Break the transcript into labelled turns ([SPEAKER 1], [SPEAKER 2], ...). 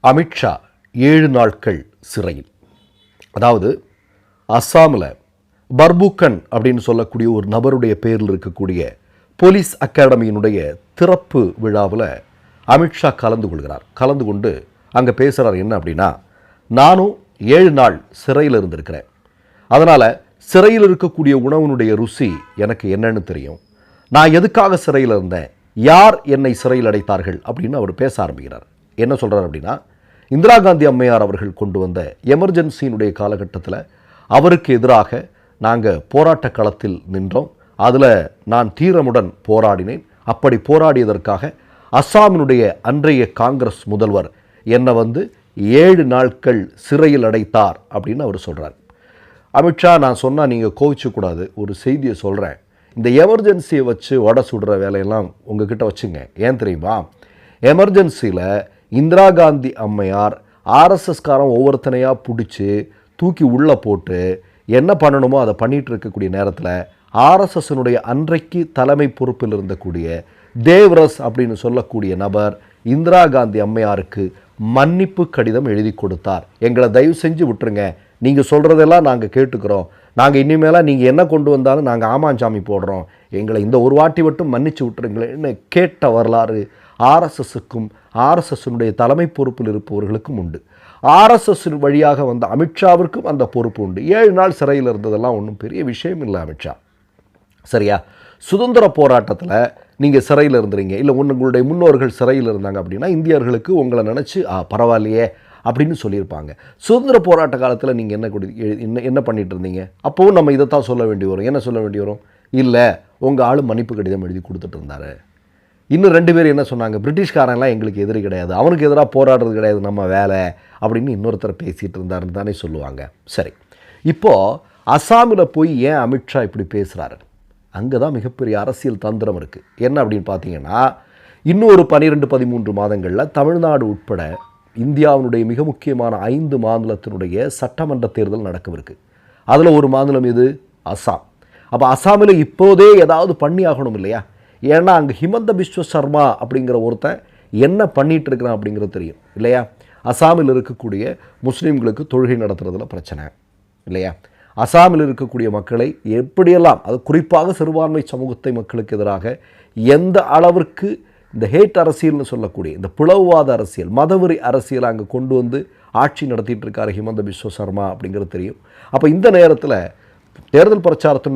[SPEAKER 1] அமித்ஷா 7 நாட்கள் சிறையில். அதாவது அஸ்ஸாமில் பர்பூக்கன் அப்படின்னு சொல்லக்கூடிய ஒரு நபருடைய பேரில் இருக்கக்கூடிய போலீஸ் அகாடமியினுடைய திறப்பு விழாவில் அமித்ஷா கலந்து கொள்கிறார். கலந்து கொண்டு அங்கே பேசுகிறார். என்ன அப்படின்னா, நானும் 7 நாள் சிறையில் இருந்திருக்கிறேன், அதனால் சிறையில் இருக்கக்கூடிய உணவினுடைய ருசி எனக்கு என்னன்னு தெரியும், நான் எதுக்காக சிறையில் இருந்தேன், யார் என்னை சிறையில் அடைத்தார்கள் அப்படின்னு அவர் பேச ஆரம்பிக்கிறார். என்ன சொல்கிறார் அப்படின்னா, இந்திரா காந்தி அம்மையார் அவர்கள் கொண்டு வந்த எமர்ஜென்சியினுடைய காலகட்டத்தில் அவருக்கு எதிராக நாங்கள் போராட்ட களத்தில் நின்றோம், அதில் நான் தீரமுடன் போராடினேன். அப்படி போராடியதற்காக அஸ்ஸாமினுடைய அன்றைய காங்கிரஸ் முதல்வர் என்னை 7 நாட்கள் சிறையில் அடைத்தார் அப்படின்னு அவர் சொல்கிறார். அமித்ஷா, நான் சொன்னால் நீங்கள் கோவிச்சக்கூடாது, ஒரு செய்தியை சொல்கிறேன். இந்த எமர்ஜென்சியை வச்சு வடை சுடுற வேலையெல்லாம் உங்ககிட்ட வச்சுங்க. ஏன் தெரியுமா, எமர்ஜென்சியில் இந்திரா காந்தி அம்மையார் ஆர்எஸ்எஸ்காரன் ஒவ்வொருத்தனையாக பிடிச்சி தூக்கி உள்ளே போட்டு என்ன பண்ணணுமோ அதை பண்ணிகிட்டு இருக்கக்கூடிய நேரத்தில் ஆர்எஸ்எஸ்னுடைய அன்றைக்கு தலைமை பொறுப்பில் இருந்தக்கூடிய தேவ்ரஸ் அப்படின்னு சொல்லக்கூடிய நபர் இந்திரா காந்தி அம்மையாருக்கு மன்னிப்பு கடிதம் எழுதி கொடுத்தார். எங்களை தயவு செஞ்சு விட்டுருங்க, நீங்கள் சொல்கிறதெல்லாம் நாங்கள் கேட்டுக்கிறோம், நாங்கள் இனிமேலாம் நீங்கள் என்ன கொண்டு வந்தாலும் நாங்கள் ஆமாஞ்சாமி போடுறோம், எங்களை இந்த ஒரு வாட்டி மட்டும் மன்னிச்சு விட்டுருங்களேன்னு கேட்ட வரலாறு ஆர்எஸ்எஸ்ஸுக்கும் ஆர்எஸ்எஸ்னுடைய தலைமை பொறுப்பில் இருப்பவர்களுக்கும் உண்டு. ஆர்எஸ்எஸ் வழியாக வந்த அமித்ஷாவிற்கும் அந்த பொறுப்பு உண்டு. 7 நாள் சிறையில் இருந்ததெல்லாம் ஒன்றும் பெரிய விஷயம் இல்லை அமித்ஷா. சரியா? சுதந்திர போராட்டத்தில் நீங்கள் சிறையில் இருந்துறீங்க, இல்லை உங்களுடைய முன்னோர்கள் சிறையில் இருந்தாங்க அப்படின்னா இந்தியர்களுக்கு உங்களை நினச்சி பரவாயில்லையே அப்படின்னு சொல்லியிருப்பாங்க. சுதந்திர போராட்ட காலத்தில் நீங்கள் என்ன பண்ணிட்டு இருந்தீங்க, அப்போவும் நம்ம இதைத்தான் சொல்ல வேண்டி வரும். என்ன சொல்ல வேண்டி வரும், இல்லை உங்கள் ஆள் மன்னிப்பு கடிதம் எழுதி கொடுத்துட்டு இருந்தார். இன்னும் 2 பேர் என்ன சொன்னாங்க, பிரிட்டிஷ்காரன்லாம் எங்களுக்கு எதிரி கிடையாது, அவனுக்கு எதிராக போராடுறது கிடையாது நம்ம வேலை அப்படின்னு இன்னொருத்தர் பேசிகிட்டு இருந்தாருன்னு தானே சொல்லுவாங்க. சரி, இப்போது அஸ்ஸாமில் போய் ஏன் அமித்ஷா இப்படி பேசுகிறாரு, அங்கே தான் மிகப்பெரிய அரசியல் தந்திரம் இருக்குது. என்ன அப்படின்னு பார்த்தீங்கன்னா, இன்னும் ஒரு 12-13 மாதங்களில் தமிழ்நாடு உட்பட இந்தியாவினுடைய மிக முக்கியமான 5 மாநிலத்தினுடைய சட்டமன்ற தேர்தல் நடக்கவிருக்கு. அதில் ஒரு மாநிலம் இது அஸ்ஸாம். அப்போ அஸ்ஸாமில் இப்போதே ஏதாவது பண்ணி ஆகணும் இல்லையா? ஏன்னா அங்கே ஹிமந்த பிஸ்வ சர்மா அப்படிங்கிற ஒருத்தன் என்ன பண்ணிகிட்டு இருக்கிறான் அப்படிங்கிறது தெரியும் இல்லையா? அஸ்ஸாமில் இருக்கக்கூடிய முஸ்லீம்களுக்கு தொழுகை நடத்துறதுல பிரச்சனை இல்லையா? அஸ்ஸாமில் இருக்கக்கூடிய மக்களை எப்படியெல்லாம், அது குறிப்பாக சிறுபான்மை சமூகத்தை மக்களுக்கு எதிராக எந்த அளவிற்கு இந்த ஹேட் அரசியல்னு சொல்லக்கூடிய இந்த பிளவுவாத அரசியல், மதவெறி அரசியல் அங்கே கொண்டு வந்து ஆட்சி நடத்திட்டு இருக்காரு ஹிமந்த பிஸ்வ சர்மா அப்படிங்கிறது தெரியும். அப்போ இந்த நேரத்தில் தேர்தல் பிரச்சாரத்தின்